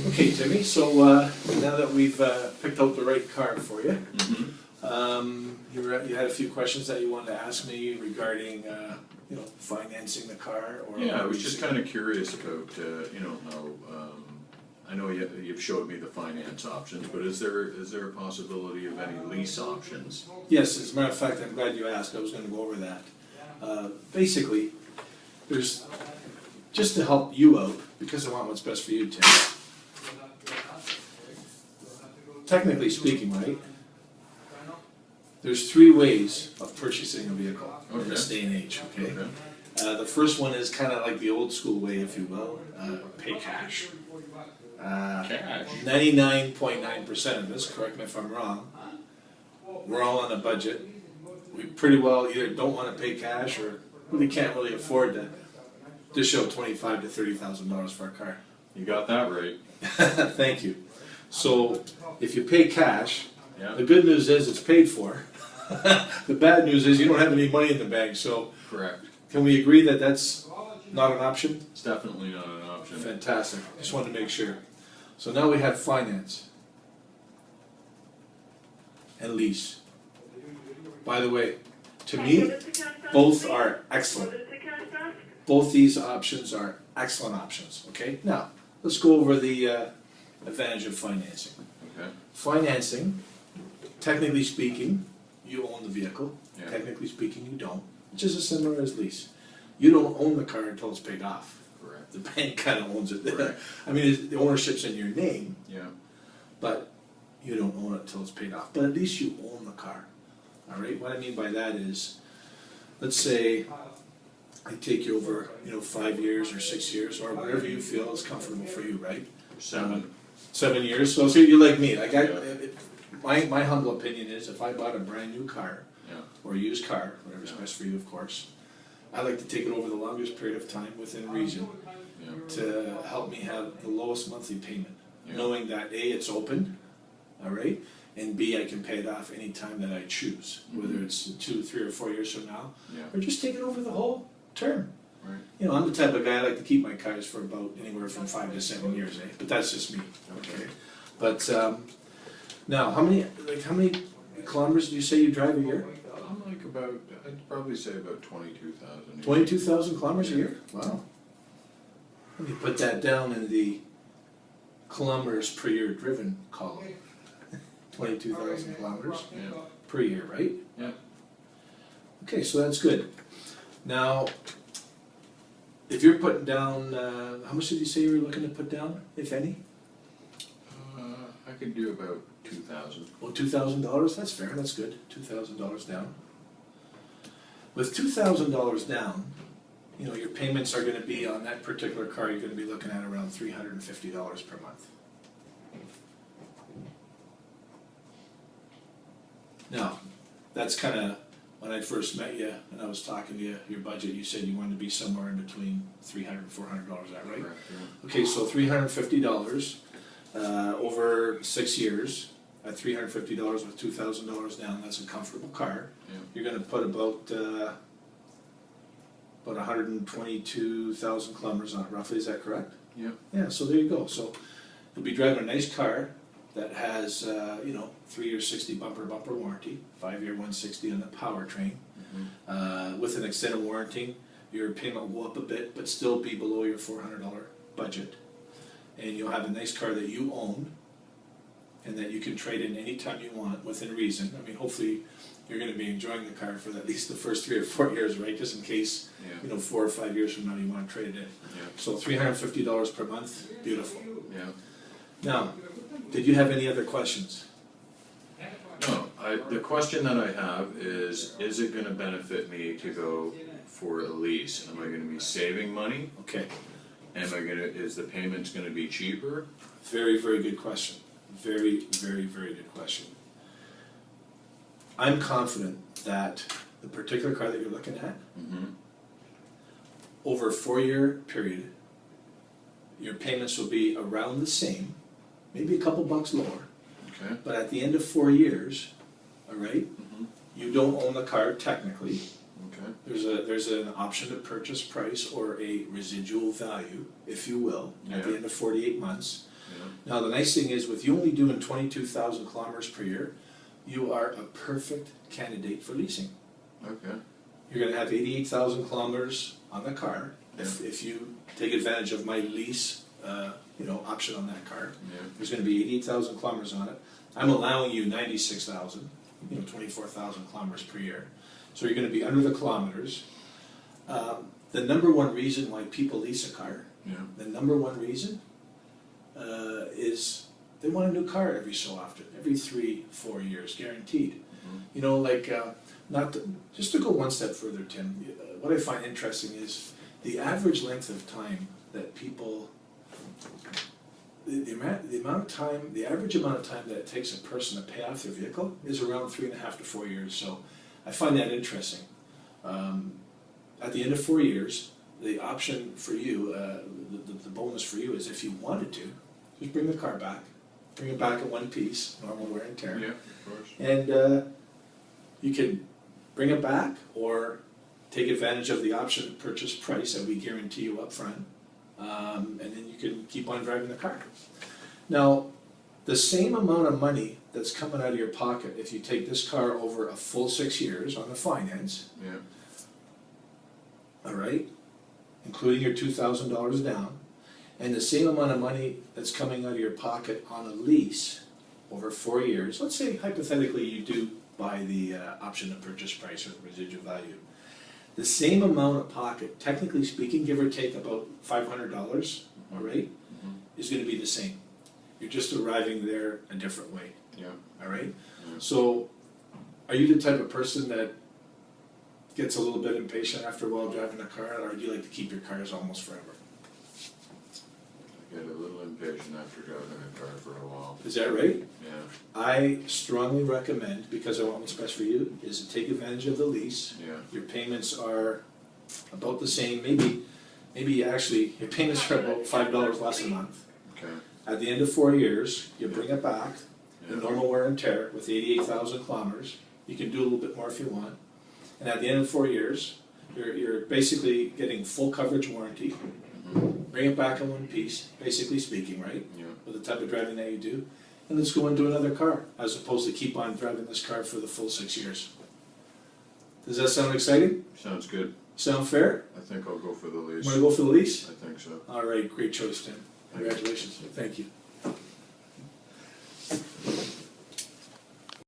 Okay, Timmy, so now that we've picked out the right car for you, you had a few questions that you wanted to ask me regarding financing the car, or yeah, I was just kind of curious about how I know you've showed me the finance options, but is there a possibility of any lease options? Yes, as a matter of fact, I'm glad you asked. I was going to go over that. Basically, there's just to help you out, because I want what's best for you, Tim. Technically speaking, right? There's three ways of purchasing a vehicle in this day and age. Okay. The first one is kind of like the old school way, if you will, pay cash. 99.9% of us, correct me if I'm wrong, we're all on a budget. We pretty well either don't want to pay cash or really can't really afford to just show $25,000 to $30,000 for a car. You got that right. Thank you. So if you pay cash, yeah. The good news is it's paid for. The bad news is you don't have any money in the bank. So correct. Can we agree that that's not an option? It's definitely not an option. Fantastic. Just wanted to make sure. So now we have finance and lease. By the way, to me, both are excellent. Both these options are excellent options. Okay. Now let's go over the advantage of financing. Okay. Financing, technically speaking, you own the vehicle. Yeah. Technically speaking, you don't. Which is as similar as lease. You don't own the car until it's paid off. Correct. The bank kind of owns it. Correct. I mean, the ownership's in your name. Yeah. But you don't own it until it's paid off. But at least you own the car. All right. What I mean by that is, let's say I take you over, 5 years or 6 years or whatever you feel is comfortable for you, right? 7. 7 years. So you're like me. Like my humble opinion is, if I bought a brand new car, yeah. or a used car, whatever's best for you, of course, I like to take it over the longest period of time within reason, yeah. to help me have the lowest monthly payment, yeah. knowing that A, it's open, all right, and B, I can pay it off any time that I choose, whether it's 2, 3, or 4 years from now, yeah. or just take it over the whole term. Right. I'm the type of guy I like to keep my cars for about anywhere from 5 to 7 years, But that's just me. Okay. But now, how many kilometers do you say you drive a year? I'm like I'd probably say about 22,000. 22,000 kilometers a year? Wow. Let me put that down in the kilometers per year driven column. 22,000 kilometers per year, right? Yeah. Okay, so that's good. Now, if you're putting down, how much did you say you were looking to put down, if any? I could do about 2,000. Well, $2,000, that's fair, that's good. $2,000 down. With $2,000 down, your payments are going to be on that particular car, you're going to be looking at around $350 per month. Now, that's kind of, when I first met you and I was talking to you, your budget, you said you wanted to be somewhere in between $300 and $400, is that right? Correct, yeah. Okay, so $350 over 6 years, at $350 with $2,000 down, that's a comfortable car. Yeah. You're going to put about 122,000 kilometers on it, roughly. Is that correct? Yeah. Yeah. So there you go. So you'll be driving a nice car that has 3-year 60 bumper warranty, 5-year 160 on the powertrain, with an extended warranty. Your payment will go up a bit, but still be below your $400 budget, and you'll have a nice car that you own, and that you can trade in anytime you want within reason. I mean, hopefully you're going to be enjoying the car for at least the first 3 or 4 years, right? Just in case, 4 or 5 years from now you want to trade it in. Yeah. So $350 per month, beautiful. Yeah. Now, did you have any other questions? No. The question that I have is it going to benefit me to go for a lease? Am I going to be saving money? Okay. Is the payments going to be cheaper? Very, very good question. Very, very, very good question. I'm confident that the particular car that you're looking at, over a 4-year period, your payments will be around the same, maybe a couple bucks lower. Okay. But at the end of 4 years, all right, you don't own the car technically. Okay. There's an option to purchase price or a residual value, if you will, at the end of 48 months. Yeah. Now, the nice thing is, with you only doing 22,000 kilometers per year, you are a perfect candidate for leasing. Okay. You're gonna have 88,000 kilometers on the car if you take advantage of my lease, option on that car. Yeah. There's gonna be 88,000 kilometers on it. I'm allowing you 96,000, 24,000 kilometers per year. So you're gonna be under the kilometers. The number one reason why people lease a car, the number one reason is they want a new car every so often, every 3-4 years, guaranteed. Just to go one step further, Tim, what I find interesting is the average length of time that people, the average amount of time that it takes a person to pay off their vehicle is around 3.5 to 4 years. So I find that interesting. At the end of 4 years, the option for you, the bonus for you is if you wanted to, just bring the car back. Bring it back in one piece, normal wear and tear. Yeah, of course. And you can bring it back or take advantage of the option purchase price that we guarantee you up front. And then you can keep on driving the car. Now, the same amount of money that's coming out of your pocket if you take this car over a full 6 years on the finance, all right, including your $2,000 down, and the same amount of money that's coming out of your pocket on a lease over 4 years, let's say hypothetically you do buy the option to purchase price or the residual value, the same amount of pocket, technically speaking, give or take about $500, all right, is going to be the same. You're just arriving there a different way. All right? So, are you the type of person that gets a little bit impatient after a while driving a car, or do you like to keep your cars almost forever? I get a little impatient after driving a car for a while. Is that right? Yeah. I strongly recommend, because I want what's best for you, is to take advantage of the lease. Your payments are about the same, maybe actually your payments are about $5 less a month. Okay. At the end of 4 years, you bring it back, the normal wear and tear with 88,000 kilometers. You can do a little bit more if you want. And at the end of 4 years, you're basically getting full coverage warranty. Bring it back in one piece, basically speaking, right? With the type of driving that you do. And let's go into another car, as opposed to keep on driving this car for the full 6 years. Does that sound exciting? Sounds good. Sound fair? I think I'll go for the lease. Want to go for the lease? I think so. All right, great choice, Tim. Congratulations. Thank you.